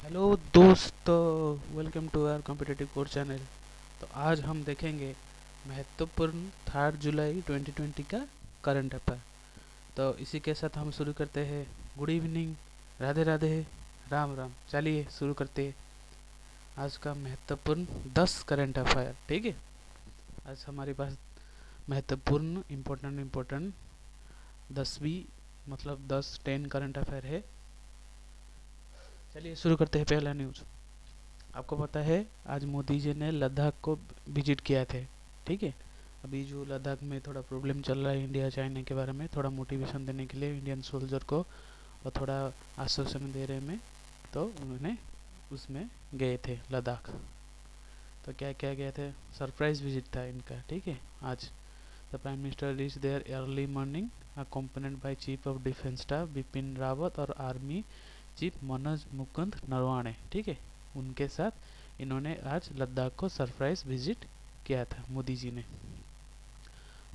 Hello दोस्तों, welcome to our competitive course channel. तो आज हम देखेंगे महत्वपूर्ण 3 जुलाई 2020 का करंट अफेयर। तो इसी के साथ हम शुरू करते हैं। Good evening, Radhe Radhe, Ram Ram. चलिए शुरू करते हैं आज का महत्वपूर्ण 10 करंट अफेयर। ठीक है, आज हमारे पास महत्वपूर्ण इम्पोर्टेंट 10वीं मतलब 10 करंट अफेयर है। चलिए शुरू करते हैं। पहला न्यूज़, आपको पता है आज मोदी जी ने लद्दाख को विजिट किया थे। ठीक है, अभी जो लद्दाख में थोड़ा प्रॉब्लम चल रहा है इंडिया चाइना के बारे में, थोड़ा मोटिवेशन देने के लिए इंडियन सोल्जर को और थोड़ा आश्वासन दे रहे में, तो उन्होंने उसमें गए थे लद्दाख। तो क्या क्या गए थे, सरप्राइज विजिट था इनका। ठीक है, आज the prime minister reach there early morning accompanied by chief of defence staff Bipin Rawat और आर्मी चीफ मनोज मुकुंद नरवाणे। ठीक है, उनके साथ इन्होंने आज लद्दाख को सरप्राइज विजिट किया था मोदी जी ने।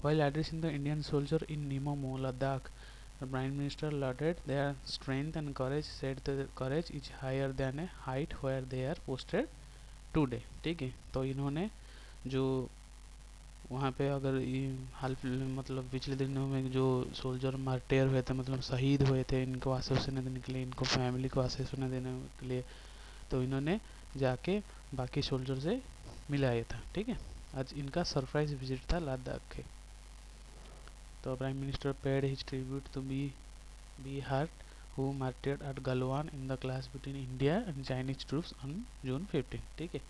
While addressing the Indian soldier in Nimomo, Ladakh, the Prime Minister lauded their strength and courage, said the courage is higher than a height where they are posted today। ठीक है, तो इन्होंने जो वहाँ पे अगर हाल मतलब पिछले दिनों में जो सोल्जर मार्टेयर हुए थे, मतलब शहीद हुए थे, इनको आश्वासन देने के लिए, इनको फैमिली को आश्वासन देने के लिए, तो इन्होंने जाके बाकी सोल्जर से मिलाया था। ठीक है, आज इनका सरप्राइज विजिट था लद्दाख के। तो prime minister paid his tribute to brave heart who martyred at Galwan in the clash between India and Chinese troops on June 15। ठीक है,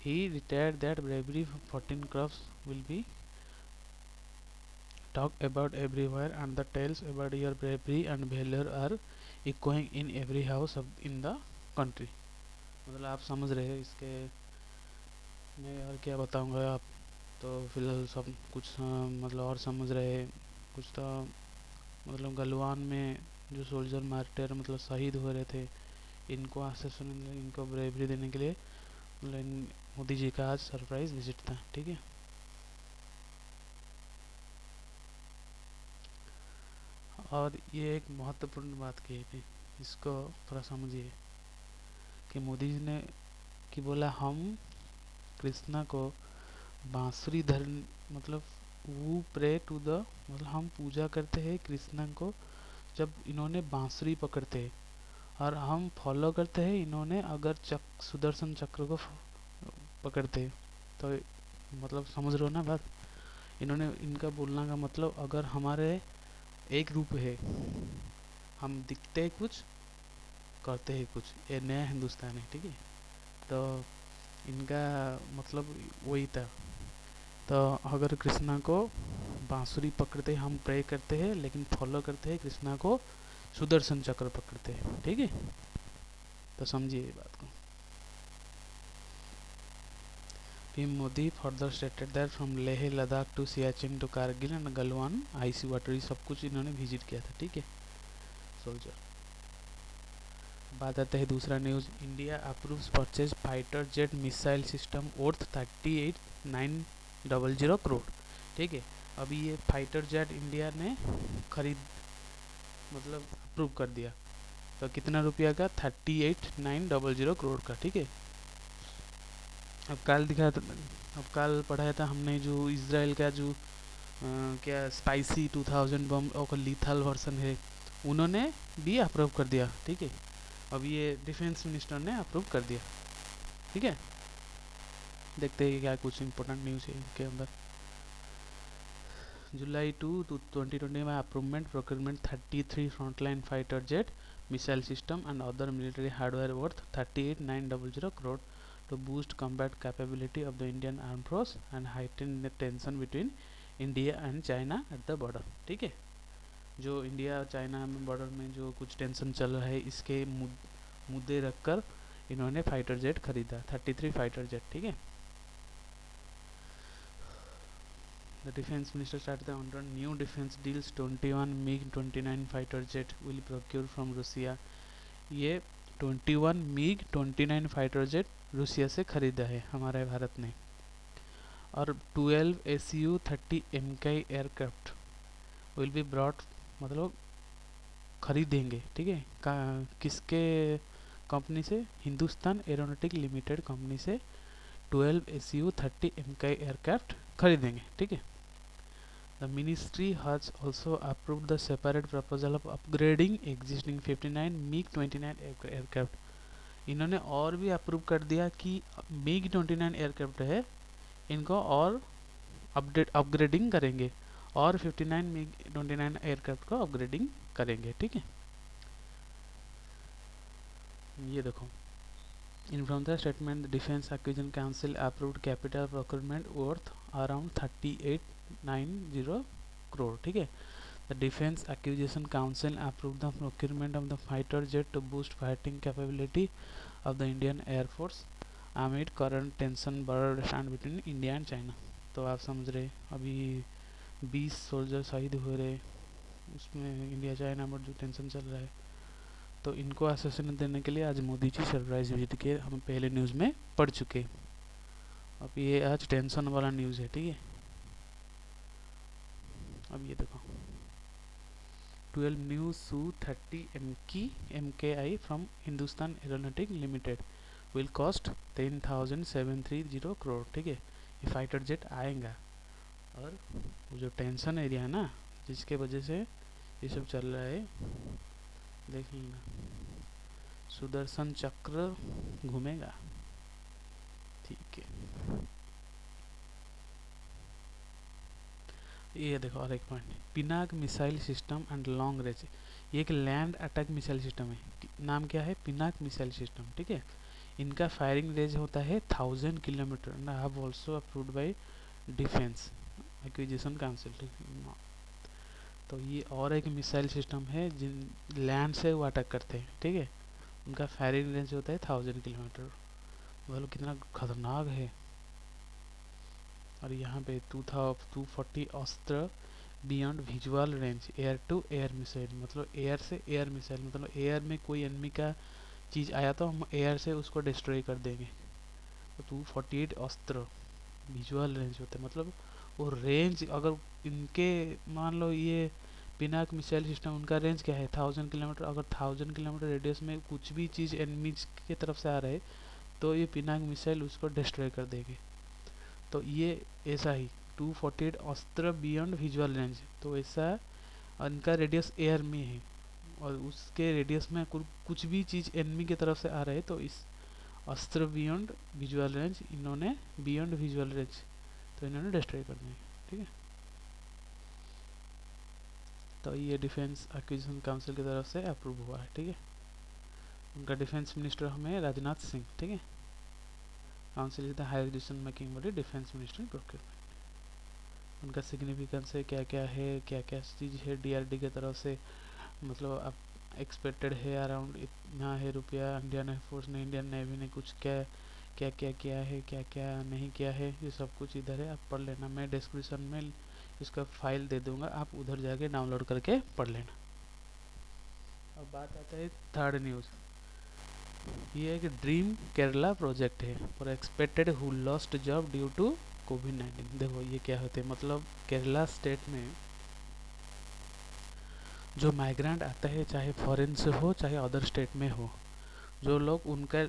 he retired that bravery 14 crops will be talked about everywhere and the tales about your bravery and valor are echoing in every house of in the country। मतलब आप समझ रहे हैं इसके, मैं और क्या बताऊंगा आप तो फिलहाल सब कुछ मतलब और समझ रहे हैं कुछ तो। मतलब गलवान में जो सोल्जर मार्टर मतलब शहीद हो रहे थे, इनको आश्वासन, इनको ब्रेवरी देने के लिए मतलब मोदी जी का आज सरप्राइज विजिट था। ठीक है, और ये एक महत्वपूर्ण बात कही थी, इसको थोड़ा समझिए कि मोदी जी ने कि बोला हम कृष्णा को बांसुरी धर मतलब वो प्रे टू द मतलब हम पूजा करते हैं कृष्णा को जब इन्होंने बांसुरी पकड़ते हैं, और हम फॉलो करते हैं इन्होंने अगर सुदर्शन चक्र को पकड़ते हैं। तो मतलब समझ रहे हो ना बात। इन्होंने इनका बोलना का मतलब अगर हमारे एक रूप है, हम दिखते हैं कुछ, करते हैं कुछ, ये नया हिंदुस्तान है। ठीक है, तो इनका मतलब वही था। तो अगर कृष्णा को बांसुरी पकड़ते हम प्रे करते हैं, लेकिन फॉलो करते हैं कृष्णा को सुदर्शन चक्र पकड़ते हैं। ठीक है, तो समझिए ये बात को। PM Modi further stated that from Leh Ladakh to Siachen to Kargil and Galwan icy water, ये सब कुछ इन्होंने विजिट किया था। ठीक है सोल्जर। बात आते है दूसरा news, India approves purchase fighter jet missile system worth 38,900 crore. ठीक है, अभी ये फाइटर जेट इंडिया ने खरीद मतलब अप्रूव कर दिया। तो कितना रुपया का, 38,900 करोड़ का। ठीक है, अब कल दिखा था, अब कल पढ़ाया था हमने जो इसराइल का जो क्या स्पाइसी 2000 बम और लीथल वर्सन है, उन्होंने भी अप्रूव कर दिया। ठीक है, अब ये डिफेंस मिनिस्टर ने अप्रूव कर दिया। ठीक है, देखते हैं क्या कुछ इंपॉर्टेंट न्यूज़ है इनके अंदर। जुलाई 2020 में approvement procurement 33 frontline fighter jet missile system and other military hardware worth 38,900 crore to boost combat capability of the Indian Armed Force and heighten the tension between India and China at the border। ठीक है, जो India और China में border में जो कुछ tension चल रहा है, इसके मुद्दे रखकर इन्होंने फाइटर जेट खरीदा, 33 फाइटर जेट। ठीक है, the defence minister started under new defense deals 21 MiG-29 fighter jet will procure from Russia। ये 21 MiG-29 फाइटर जेट रूसिया से खरीदा है हमारे भारत ने। और 12 Su-30 MK aircraft will be brought मतलब खरीदेंगे। ठीक है, किसके कंपनी से, हिंदुस्तान एरोनॉटिक लिमिटेड कंपनी से 12 Su-30 MK एयरक्राफ्ट खरीदेंगे, ठीक है। The ministry has also approved the separate proposal of upgrading existing 59 MiG-29 aircraft. इन्होंने और भी अप्रूव कर दिया कि MiG-29 एयरक्राफ्ट है, इनको और अपग्रेडिंग करेंगे और 59 MiG-29 एयरक्राफ्ट को अपग्रेडिंग करेंगे, ठीक है। ये देखो, in from the statement defence acquisition council approved capital procurement worth around 3890 crore, ठीक है। The defence acquisition council approved the procurement of the fighter jet to boost fighting capability of the Indian air force amid current tension border stand between India and China. तो आप समझ रहे, अभी 20 soldier शहीद हुए रहे, उसमें इंडिया चाइना में जो टेंशन चल रहा है, तो इनको आश्वासन देने के लिए आज मोदी जी सरप्राइज विजिट के हम पहले न्यूज़ में पढ़ चुके। अब ये आज टेंशन वाला न्यूज़ है, ठीक है। अब ये देखो, 12 new Su-30 MKI from Hindustan aeronautic limited will cost 10,730 crore, ठीक है। ये फाइटर जेट आएगा, और वो जो टेंशन एरिया है ना, जिसके वजह से ये सब चल रहा है, देख लेना, सुदर्शन चक्र घूमेगा, ठीक है। ये देखो और एक point, Pinaka missile system and long range, ये एक लैंड अटैक मिसाइल सिस्टम है, नाम क्या है, पिनाक मिसाइल सिस्टम, ठीक है। इनका फायरिंग रेंज होता है 1000 kilometre and have also approved by defence acquisition council. तो ये और एक मिसाइल सिस्टम है जिन लैंड से वो अटैक करते हैं, ठीक है। उनका फायरिंग रेंज होता है 1000 किलोमीटर, मतलब कितना खतरनाक है। और यहाँ पे 240 Astra beyond visual range, air to air missile, मतलब एयर से एयर मिसाइल, मतलब एयर में कोई एनिमी का चीज़ आया तो हम एयर से उसको डिस्ट्रॉय कर देंगे। तो 248 अस्त्र विजुअल रेंज होते हैं, मतलब वो रेंज, अगर इनके मान लो ये पिनाक मिसाइल सिस्टम, उनका रेंज क्या है 1000 किलोमीटर, अगर 1000 किलोमीटर रेडियस में कुछ भी चीज़ एनिमी की तरफ से आ रहा है तो ये पिनाक मिसाइल उसको डिस्ट्रॉय कर देंगे। तो ये ऐसा ही 248 अस्त्र बियॉन्ड विजुअल रेंज, तो ऐसा इनका रेडियस एयर में है, और उसके रेडियस में कुछ भी चीज़ एनिमी की तरफ से आ रहा है तो इस अस्त्र बियॉन्ड विजुअल रेंज, इन्होंने बियॉन्ड विजुअल रेंज, तो इन्होंने डिस्ट्रॉय करना है, ठीक है। तो ये डिफेंस एक्विजिशन काउंसिल की तरफ से अप्रूव हुआ है, ठीक है। उनका डिफेंस मिनिस्टर हमें राजनाथ सिंह, ठीक है। Council is the higher decision making body, defence ministry procurement. उनका सिग्निफिकेंस है, क्या क्या है, क्या क्या चीज़ है डीआरडी की तरफ से, मतलब अब एक्सपेक्टेड है अराउंड इतना है रुपया, इंडियन एयरफोर्स ने, इंडियन नेवी ने कुछ क्या क्या क्या किया है, क्या क्या नहीं किया है, ये सब कुछ इधर है, आप पढ़ लेना। मैं डिस्क्रिप्शन में इसका फाइल दे दूंगा, आप उधर जाके डाउनलोड करके पढ़ लेना। अब बात आता है थर्ड न्यूज़, ये एक ड्रीम केरला प्रोजेक्ट है for expected who lost job due to कोविड-19। देखो ये क्या होते हैं, मतलब केरला स्टेट में जो माइग्रेंट आता है, चाहे फॉरेन से हो चाहे अदर स्टेट में हो, जो लोग उनका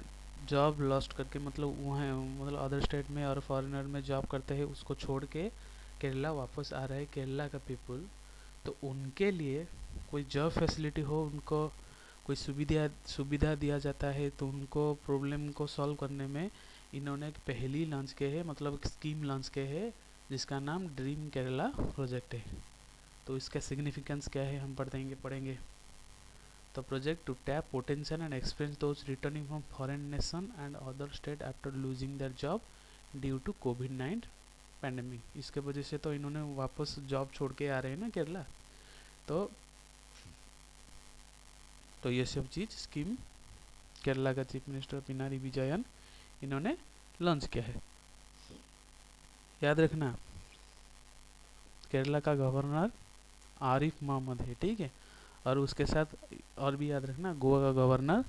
जॉब लॉस्ट करके, मतलब वहाँ, मतलब अदर स्टेट में और फॉरेनर में जॉब करते हैं, उसको छोड़ के केरला वापस आ रहे हैं केरला का पीपल, तो उनके लिए कोई जॉब फैसिलिटी हो, उनको कोई सुविधा दिया जाता है, तो उनको प्रॉब्लम को सॉल्व करने में इन्होंने एक पहली लॉन्च किए है, मतलब एक स्कीम लॉन्च किए है जिसका नाम ड्रीम केरला प्रोजेक्ट है। तो इसका सिग्निफिकेंस क्या है हम पढ़ेंगे। तो project to tap potential and experience those returning from foreign nation and other state after losing their job due to कोविड-19 पैंडेमिक। इसके वजह से तो इन्होंने वापस जॉब छोड़ के आ रहे हैं ना केरला, तो ये सब चीज़ स्कीम केरला का चीफ मिनिस्टर पिनारी विजयन इन्होंने लॉन्च किया है। याद रखना, केरला का गवर्नर आरिफ मोहम्मद है, ठीक है। और उसके साथ और भी याद रखना, गोवा का गवर्नर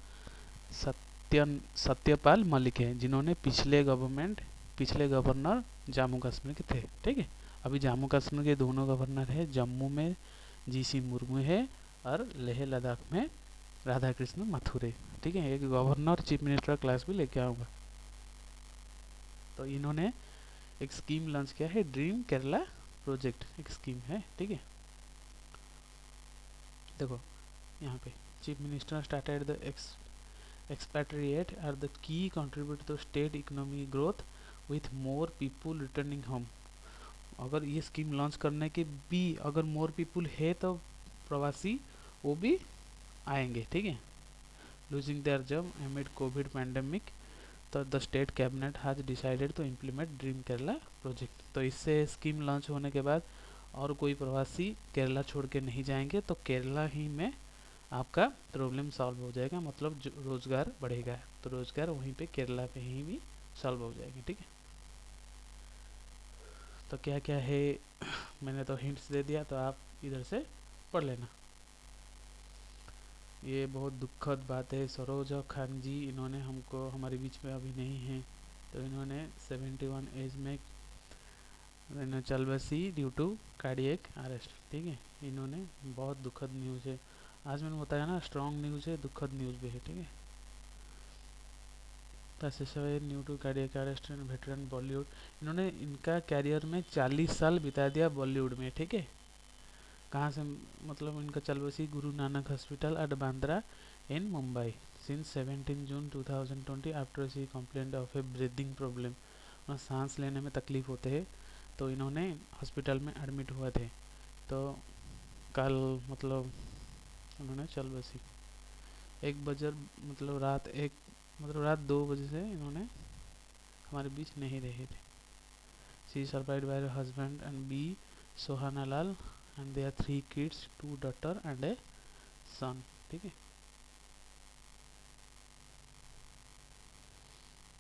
सत्यपाल मलिक है, जिन्होंने पिछले गवर्नर जम्मू कश्मीर के थे, ठीक है। अभी जम्मू कश्मीर के दोनों गवर्नर है, जम्मू में जीसी मुर्मू है और लेह लद्दाख में राधा कृष्ण माथुर है। ठीक है, एक गवर्नर चीफ मिनिस्टर क्लास भी लेके आऊँगा। तो इन्होंने एक स्कीम लॉन्च किया है, ड्रीम केरला प्रोजेक्ट एक स्कीम है, ठीक है। देखो यहाँ पे chief minister started the expatriate are the key contributor to state economy growth with more people returning home। अगर ये स्कीम लॉन्च करने के भी अगर मोर पीपुल है तो प्रवासी वो भी आएंगे, ठीक है। Losing their job amid covid pandemic, तो the state cabinet has decided to implement dream Kerala project. तो इससे स्कीम लॉन्च होने के बाद और कोई प्रवासी केरला छोड़ के नहीं जाएंगे, तो केरला ही में आपका प्रॉब्लम सॉल्व हो जाएगा, मतलब रोजगार बढ़ेगा, तो रोजगार वहीं पे केरला पे ही भी सॉल्व हो जाएगा, ठीक है। तो क्या क्या है मैंने तो हिंट्स दे दिया, तो आप इधर से पढ़ लेना। ये बहुत दुखद बात है, सरोजा खान जी इन्होंने हमको हमारे बीच में अभी नहीं है, तो इन्होंने 71 एज में चल बसी ड्यू टू कार्डियक अरेस्ट, ठीक है। इन्होंने बहुत दुखद न्यूज़ है, आज मैंने बताया ना स्ट्रॉन्ग न्यूज़ है, दुखद न्यूज़ भी है, ठीक है। Due to cardiac arrest and veteran Bollywood, इन्होंने इनका कैरियर में 40 साल बिता दिया बॉलीवुड में, ठीक है। कहाँ से, मतलब इनका चल बसी Guru Nanak hospital at Bandra in Mumbai since 17 June 2020 after she complaint of a breathing problem. और सांस लेने में तकलीफ होते हैं, तो इन्होंने हॉस्पिटल में एडमिट हुए थे। तो कल मतलब उन्होंने चल बसी 1 बजे, मतलब रात 2 बजे से इन्होंने हमारे बीच नहीं रहे थे। She survived by her husband and B Sohana Lal and they are 3 kids, 2 daughter and a son, ठीक है।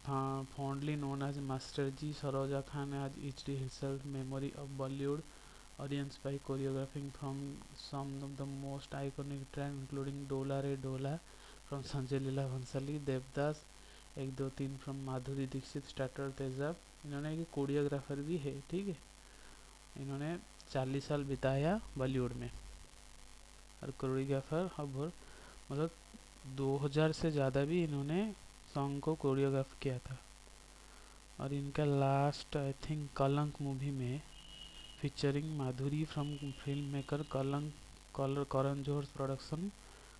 हाँ, fondly known as Master G, Saroja Khan has etched herself memory of Bollywood audience by choreographing from some of the most iconic tracks including Dola Re Dola from Sanjay Leela Bhansali, Devdas 1 2 3 from Madhuri Dixit, starter तेजाब। इन्होंने एक choreographer भी है, ठीक है। इन्होंने 40 साल बिताया बॉलीवुड में और कोरियोग्राफर अब मतलब 2000 से ज़्यादा भी इन्होंने सॉन्ग को कोरियोग्राफ किया था। और इनका लास्ट आई थिंक कलंक मूवी में featuring Madhuri from film maker Karan Johar production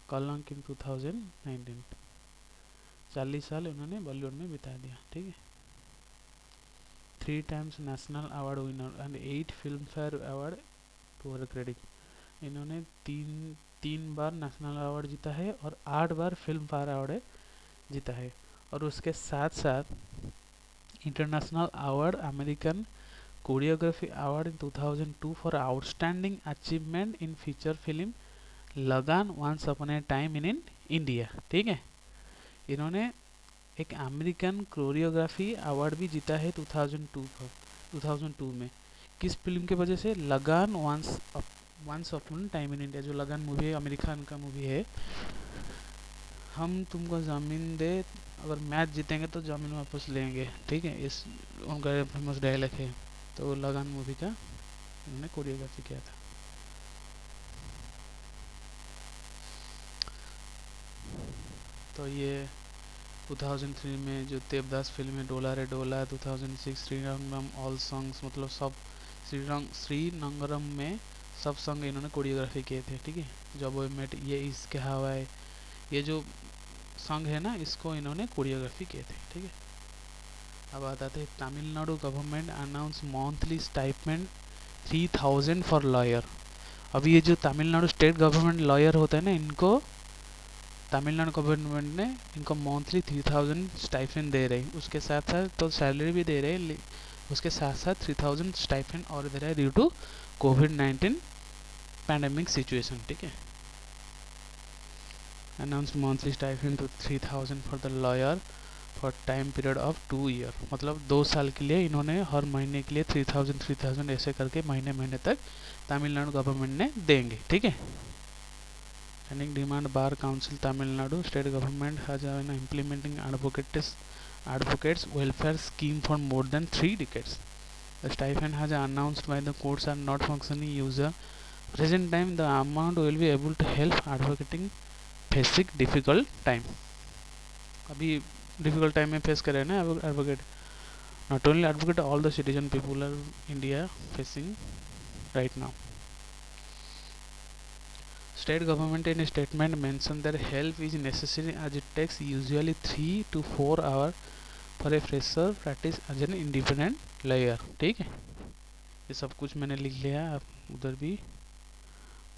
कलंक इन 2019। 40 साल इन्होंने बॉलीवुड में बिता दिया, ठीक है। 3 times national award winner and 8 Filmfare award to her credit. इन्होंने तीन बार नेशनल अवार्ड जीता है और 8 बार फिल्म फेयर अवार्ड जीता है। और उसके साथ साथ international award American choreography award in 2002 for outstanding achievement in feature film Lagaan once upon a time in India, ठीक है। इन्होंने एक अमेरिकन कोरियोग्राफी अवार्ड भी जीता है 2002 में। किस फिल्म के वजह से? Lagaan once upon time in India, जो लगान मूवी है अमेरिकन का मूवी है। हम तुमको ज़मीन दे, अगर मैच जीतेंगे तो ज़मीन वापस लेंगे, ठीक है। इस उनका फेमस डायलॉग है। तो लगान मूवी का उन्होंने कोरियोग्राफी किया था। तो ये 2003 में जो देवदास फिल्म है डोला रे डोला, 2006 श्रीरंगम ऑल सॉन्ग्स, मतलब सब श्रीरंगम में सब सॉन्ग इन्होंने कोरियोग्राफी किए थे, ठीक है। जब वो मेट, ये इसके हवाए, ये जो सॉन्ग है ना, इसको इन्होंने कोरियोग्राफी किए थे, ठीक है। अब आते हैं Tamil Nadu government announce monthly stipend 3000 for lawyer. अब ये जो तमिलनाडु स्टेट गवर्नमेंट लॉयर होता है ना, इनको तमिलनाडु गवर्नमेंट ने इनको मंथली 3000 स्टाइपेंड दे रहे हैं। उसके साथ साथ तो सैलरी भी दे रहे हैं, उसके साथ साथ 3000 स्टाइपेंड और दे रहा है ड्यू टू कोविड-19 पैंडेमिक सिचुएशन, ठीक है। Announce monthly stipend to 3000 for the lawyer for time period of 2 year, मतलब 2 साल के लिए इन्होंने हर महीने के लिए 3000 ऐसे करके महीने तक तमिलनाडु गवर्नमेंट ने देंगे, ठीक है। Ending demand bar council Tamil Nadu state government has been implementing advocates welfare scheme for more than 3 decades. The stipend has announced by the courts are not functioning user. Present time the amount will be able to help advocating facing difficult time. अभी difficult time में face कर रहे हैं ना advocate, not only advocate, all the citizen people R India facing right now. State government in a statement mentioned that help is necessary as it takes usually 3 to 4 hours for a fresher practice as an independent lawyer. ठीक है, ये सब कुछ मैंने लिख लिया, आप उधर भी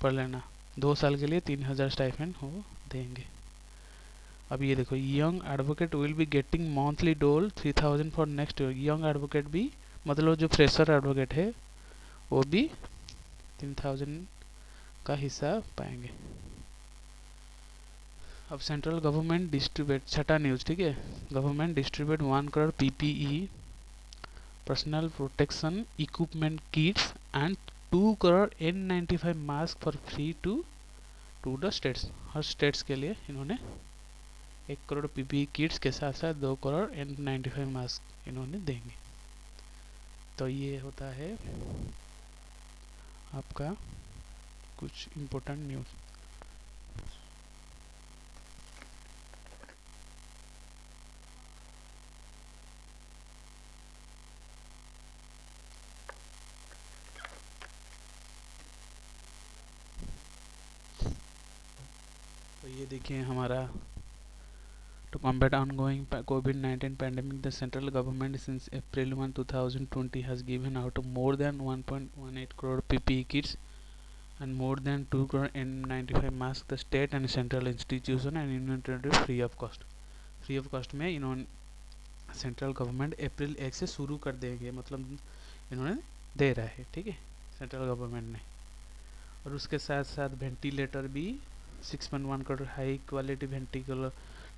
पढ़ लेना. 2 साल के लिए 3,000 स्टाइपेंड हो देंगे. अब ये देखो, young advocate will be getting monthly डोल 3,000 for next year. Young advocate भी मतलब जो फ्रेशर एडवोकेट है वो भी 3,000 का हिस्सा पाएंगे. अब सेंट्रल गवर्नमेंट डिस्ट्रीब्यूट, छठा न्यूज, ठीक है, government distribute 1 crore PPE personal protection equipment kits and 2 crore N95 mask for free to the states. हर स्टेट्स के लिए इन्होंने 1 करोड़ पीपीई किट्स के साथ साथ 2 करोड़ N95 मास्क इन्होंने देंगे. तो ये होता है आपका कुछ इम्पोर्टेंट न्यूज़. तो ये देखिए हमारा, to combat ongoing COVID-19 pandemic, the central government since April 1, 2020 has given out more than 1.18 crore PPE kits and more than 2 crore N95 masks. The state and central institution and union free of cost. Free of cost में इन्होंने central government अप्रैल 1 से शुरू कर देंगे, मतलब इन्होंने दे रहा है, ठीक है, सेंट्रल गवर्नमेंट ने. और उसके साथ साथ वेंटिलेटर भी 6.1 crore high quality ventricular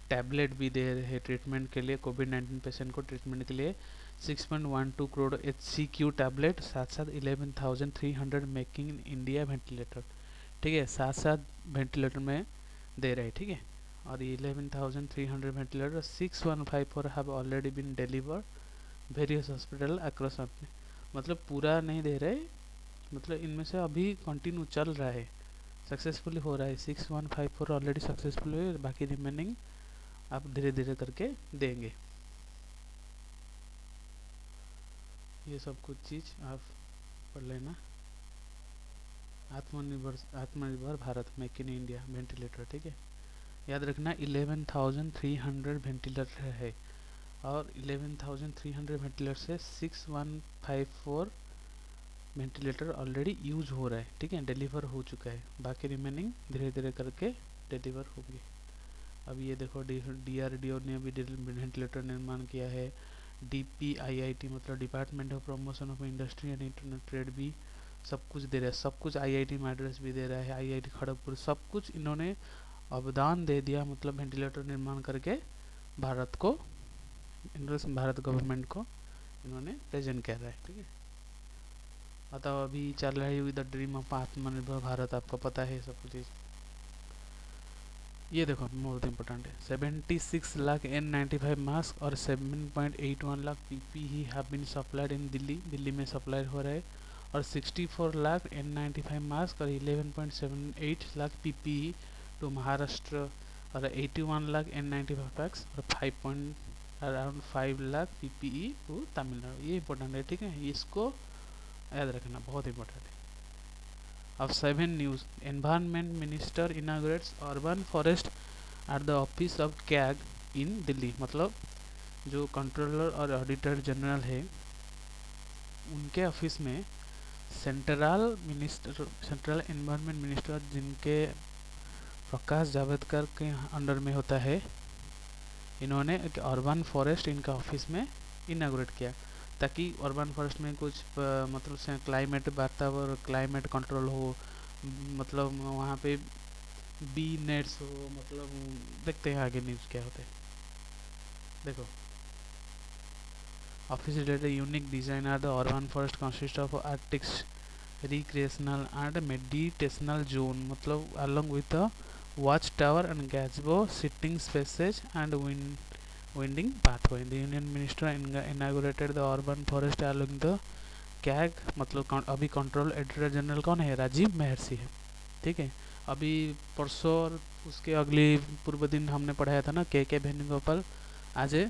tablet भी दे रहे हैं ट्रीटमेंट के लिए. कोविड-19 पेशेंट को ट्रीटमेंट के लिए 6.12 करोड़ HCQ टैबलेट, साथ साथ 11,300 मेकिंग इन इंडिया वेंटिलेटर, ठीक है, साथ साथ वेंटिलेटर में दे रहे हैं, ठीक है. और 11,300 ventilator 6,154 have already been delivered various hospital across. मतलब पूरा नहीं दे रहे, मतलब इनमें से अभी कंटिन्यू चल रहा है, सक्सेसफुली हो रहा है. 6,154 ऑलरेडी सक्सेसफुल हुए, बाकी रिमेनिंग आप धीरे धीरे करके देंगे. ये सब कुछ चीज़ आप पढ़ लेना. आत्मनिर्भर Bharat, make in India ventilator, ठीक है, याद रखना. 11,300 वेंटिलेटर है और 11,300 वेंटिलेटर से 6,154 वेंटिलेटर ऑलरेडी यूज हो रहा है, ठीक है, डिलीवर हो चुका है. बाकी रिमेनिंग धीरे धीरे करके डिलीवर होंगे. अब ये देखो, DRDO ने भी वेंटिलेटर निर्माण किया है. DPIIT मतलब department of promotion of industry and internet trade भी सब कुछ दे रहा है. सब कुछ IIT मैड्रास भी दे रहा है, IIT खड़गपुर, सब कुछ इन्होंने अवदान दे दिया, मतलब वेंटिलेटर निर्माण करके भारत को, भारत गवर्नमेंट को इन्होंने प्रेजेंट कर रहा है, ठीक है. अतः अभी चल रही हुई द ड्रीम ऑफ आत्मनिर्भर भारत, आपको पता है सब कुछ. ये देखो बहुत इंपॉर्टेंट है. 76 लाख N95 मास्क और 7.81 lakh PPE have been supplied in Delhi में सप्लाई हो रहा है. और 64 लाख N95 मास्क और 11.78 लाख PPE टू महाराष्ट्र और 81 लाख N95 पैक्स और around 5 lakh PPE to Tamil Nadu. ये इंपॉर्टेंट है, ठीक है, इसको याद रखना, बहुत इंपॉर्टेंट है. अब 7 news, environment minister inaugurates urban forest at the office of CAG in Delhi. मतलब जो कंट्रोलर और ऑडिटर जनरल है उनके ऑफिस में सेंट्रल एनवायरनमेंट मिनिस्टर, जिनके प्रकाश जावड़ेकर के अंडर में होता है, इन्होंने एक अर्बन फॉरेस्ट इनका ऑफिस में इनाग्रेट किया, ताकि अर्बन फॉरेस्ट में कुछ मतलब से क्लाइमेट, वातावरण, क्लाइमेट कंट्रोल हो, मतलब वहाँ पे बी नेट्स हो. मतलब देखते हैं आगे न्यूज़ क्या होता है. देखो, office related unique design are the urban forest consist of आर्टिक्स रिक्रिएशनल एंड मेडिटेशनल जोन, मतलब along with the watch tower and gazebo sitting spaces and winding pathway. The union minister inaugurated the urban forest along the CAG. मतलब अभी control editor general कौन है? राजीव महर्षि है, ठीक है. अभी परसों और उसके अगली पूर्व दिन हमने पढ़ाया था ना के वेणुगोपाल आज a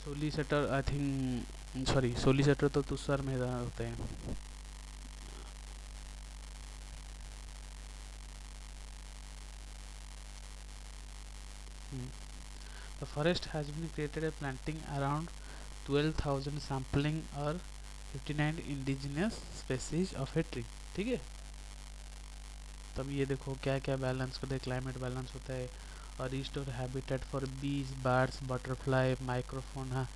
solicitor, I think sorry solicitor तो तुषार मेहता होते हैं। The forest has been created a planting around 12,000 sampling और 59 indigenous species of a tree। ठीक है, तब ये देखो क्या क्या बैलेंस करते हैं, क्लाइमेट बैलेंस होता है और restore habitat for bees, birds, butterfly, microfauna.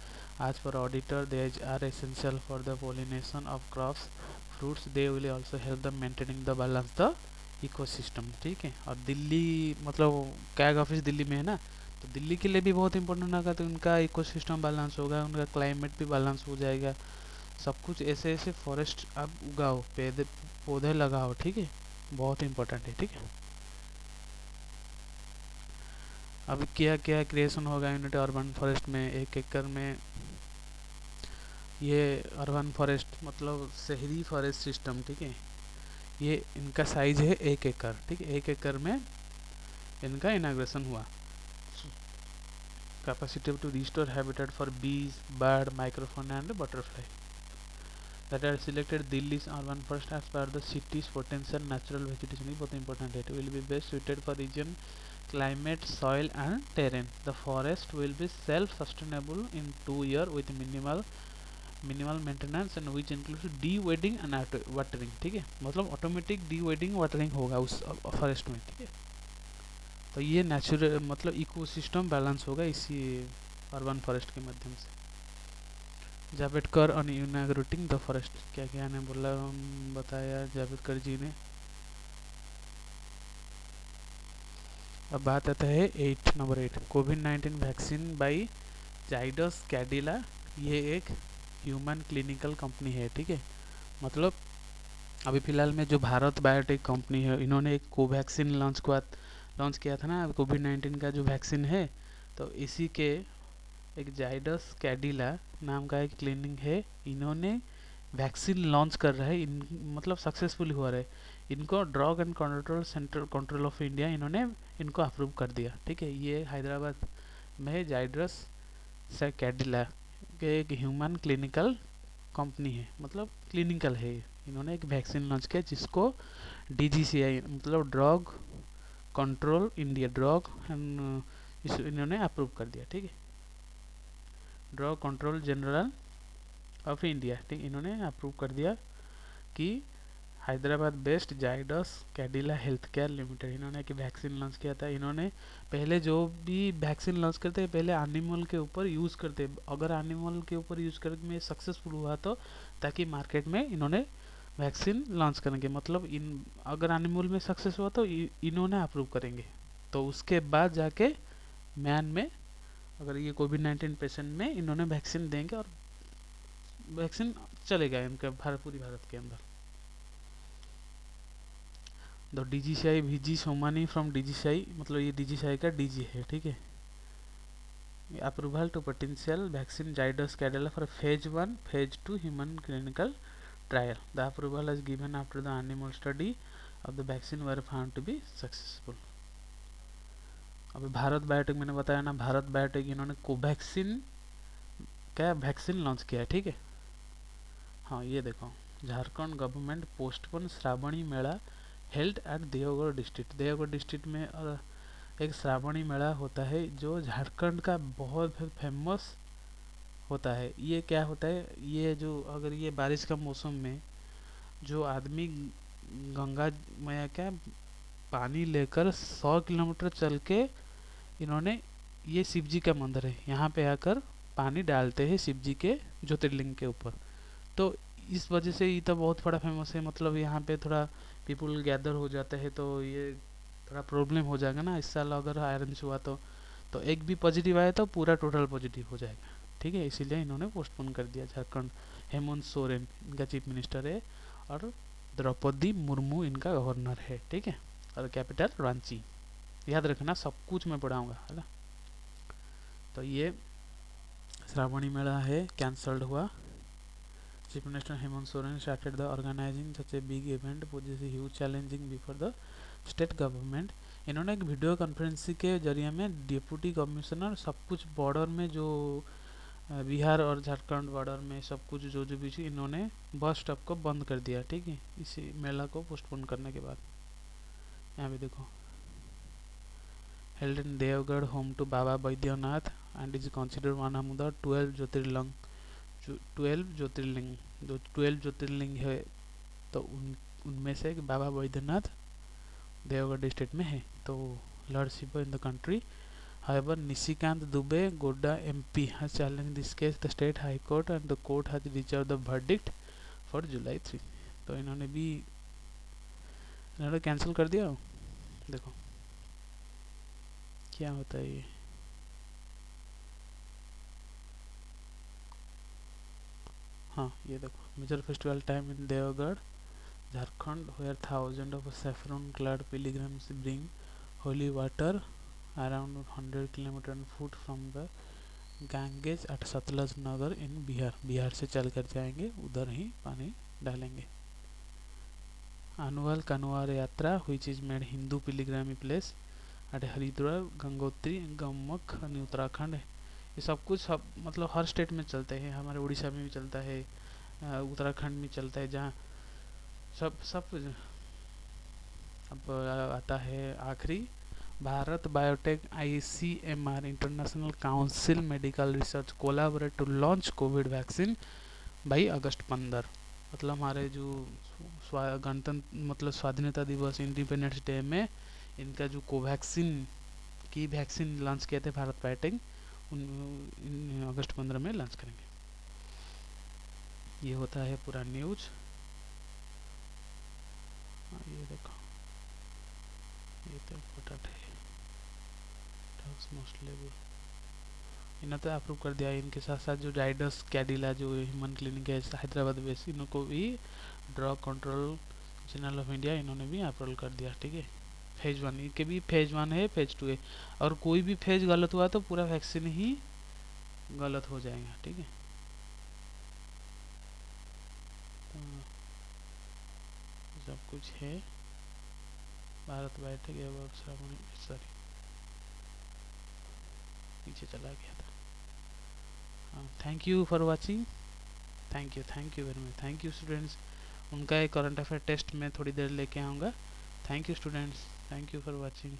आज पर auditor they are essential for the pollination of crops, fruits. They will also help the maintaining the balance the ecosystem. ठीक है, और दिल्ली मतलब कैग ऑफिस दिल्ली में है ना, तो दिल्ली के लिए भी बहुत इंपॉर्टेंट होगा, तो उनका इकोसिस्टम बैलेंस होगा, उनका क्लाइमेट भी बैलेंस हो जाएगा। सब कुछ ऐसे ऐसे फॉरेस्ट आप उगाओ, पेड़ पौधे लगाओ। ठीक है, बहुत इंपॉर्टेंट है। ठीक है, अब क्या क्या क्रिएशन होगा यूनिट अर्बन फॉरेस्ट में, 1 एकड़ में। ये अर्बन फॉरेस्ट मतलब शहरी फॉरेस्ट सिस्टम। ठीक है, ये इनका साइज है 1 एकड़। ठीक है, 1 एकड़ में इनका इनाग्रेशन हुआ। Capacity to restore habitat for bees, bird, microfauna and butterfly that are selected Delhi's urban forest as per the city's potential natural vegetation। बहुत important है। It will be best suited for region, climate, soil and terrain। The forest will be self-sustainable in 2 years with minimal maintenance and which includes de-weeding and watering। ठीक है, मतलब automatic de-weeding watering होगा उस forest में। ठीक है, तो ये नेचुरल मतलब इकोसिस्टम बैलेंस होगा इसी अर्बन फॉरेस्ट के माध्यम से। Javadekar on inaugurating the forest, क्या क्या ने बोला बताया जावेडकर जी ने। अब बात आता है number 8, covid vaccine by Zydus Cadila. ये एक ह्यूमन क्लिनिकल कंपनी है। ठीक है, मतलब अभी फिलहाल में जो भारत बायोटेक कंपनी है, इन्होंने एक कोवैक्सीन लॉन्च किया था ना कोविड-19 का जो वैक्सीन है, तो इसी के एक जाइडस कैडिला नाम का एक क्लिनिक है, इन्होंने वैक्सीन लॉन्च कर रहा है। मतलब सक्सेसफुल हुआ है। इनको drug and control of India इन्होंने इनको अप्रूव कर दिया। ठीक है, ये हैदराबाद में जाइडस कैडिला के एक ह्यूमन क्लिनिकल कंपनी है, मतलब क्लिनिकल है। इन्होंने एक वैक्सीन लॉन्च किया जिसको DGCI मतलब drug control India, drug and इन्होंने अप्रूव कर दिया। ठीक है, drug control general of India. ठीक, इन्होंने अप्रूव कर दिया कि Hyderabad based Zydus Cadila health care limited, इन्होंने एक वैक्सीन लॉन्च किया था। इन्होंने पहले जो भी वैक्सीन लॉन्च करते हैं पहले एनिमल के ऊपर यूज़ करते हैं, अगर एनिमल के ऊपर यूज़ करके में सक्सेसफुल हुआ तो ताकि मार्केट में इन्होंने वैक्सीन लॉन्च करेंगे। मतलब इन अगर एनिमल में सक्सेस हुआ तो इन्होंने अप्रूव करेंगे, तो उसके बाद जाके मैन में अगर ये कोविड-19 पेशेंट में इन्होंने वैक्सीन देंगे और वैक्सीन चलेगा इनका पूरी भारत के अंदर। The DGCI VG Somani from DGCI, मतलब ये DGCI का DG है। ठीक है, approval to potential vaccine Zydus Cadila for phase 1 phase 2 human clinical trial. The approval is given after the animal study of the vaccine were found to be successful. अभी भारत बायोटेक मैंने बताया ना, भारत बायोटेक इन्होंने कोवैक्सीन क्या वैक्सीन लॉन्च किया है। ठीक है, हाँ ये देखो, Jharkhand government postpone Shravani Mela held at देवगढ़ डिस्ट्रिक्ट। देवगढ़ डिस्ट्रिक्ट में एक श्रावणी मेला होता है जो झारखंड का बहुत फेमस होता है। ये क्या होता है, ये जो अगर ये बारिश का मौसम में जो आदमी गंगा मैया क्या पानी लेकर 100 किलोमीटर चल के इन्होंने, ये शिव जी का मंदिर है, यहाँ पे आकर पानी डालते हैं शिव जी के ज्योतिर्लिंग के ऊपर। तो इस वजह से ये तो बहुत बड़ा फेमस है। मतलब यहाँ पे थोड़ा पीपुल गैदर हो जाते हैं, तो ये थोड़ा प्रॉब्लम हो जाएगा ना इस साल अगर आयरन हुआ तो एक भी पॉजिटिव आया तो पूरा टोटल पॉजिटिव हो जाएगा। ठीक है, इसीलिए इन्होंने पोस्टपोन कर दिया। झारखंड हेमंत सोरेन इनका चीफ मिनिस्टर है और द्रौपदी मुर्मू इनका गवर्नर है। ठीक है, और कैपिटल रांची। याद रखना, सब कुछ मैं पढ़ाऊँगा, है ना। तो ये श्रावणी मेला है कैंसल्ड हुआ। Chief Minister Hemant Soren started the organizing such a big event poses a huge challenging before the state government, इन्होंने एक वीडियो कॉन्फ्रेंसिंग के जरिए में डिप्टी कमिश्नर सब कुछ बॉर्डर में जो बिहार और झारखंड बॉर्डर में सब कुछ जो भी चीज़ इन्होंने बस स्टॉप को बंद कर दिया, ठीक है, इसी मेला को पोस्टपोन करने के बाद। यहाँ पे देखो, held in Devgarh, home to Baba Baidyanath and is considered one among the 12 ज्योतिर्लिंग। 12 ज्योतिर्लिंग, जो 12 ज्योतिर्लिंग है तो उनमें से एक बाबा बैद्यनाथ देवगढ़ डिस्ट्रिक्ट में है। तो Lord Shiva in the country. However, Nishikant Dubey, Godda MP, has challenged this case. The state high court and the court has reserved the verdict for July 3। तो इन्होंने कैंसिल कर दिया। देखो क्या होता है ये। हाँ ये देखो, मेजर फेस्टिवल टाइम इन देवगढ़ Jharkhand, where thousands of saffron-clad pilgrims bring holy water around 100 km on foot from the Ganges at Satluj Nagar in Bihar. Bihar से चल कर जाएंगे, उधर ही पानी डालेंगे। Annual Kanwar Yatra, which is made Hindu pilgrimage place at Haridwar, Gangotri, Gamak and Uttarakhand. ये सब कुछ सब मतलब हर स्टेट में चलते हैं, हमारे उड़ीसा में भी चलता है, उत्तराखंड में चलता है, जहाँ सब अब आता है आखिरी, Bharat biotech ICMR international council medical research collaborate to launch covid vaccine by August 15। मतलब हमारे जो गणतंत्र मतलब स्वाधीनता दिवस इंडिपेंडेंस डे में इनका जो कोवैक्सीन की वैक्सीन लॉन्च किए थे भारत बायोटेक, अगस्त 15 में लॉन्च करेंगे। ये होता है पूरा न्यूज़। ये देखो, ये तो इम्पोर्टेंट है, इन्होंने तो अप्रूव कर दिया। इनके साथ साथ जो जाइडस कैडिला जो ह्यूमन क्लिनिक है हैदराबाद बेस, इनको भी drug control general of India इन्होंने भी अप्रूवल कर दिया, ठीक है। फेज 1 इनके भी फेज 1 है, फेज 2 है, और कोई भी फेज गलत हुआ तो पूरा वैक्सीन ही गलत हो जाएगा, ठीक है। सब कुछ है, भारत बायोटेक श्रावणी, सॉरी पीछे चला गया था। हाँ, thank you for watching, thank you very much, thank you students. उनका एक करंट अफेयर टेस्ट में थोड़ी देर लेके आऊँगा। Thank you students, thank you for watching.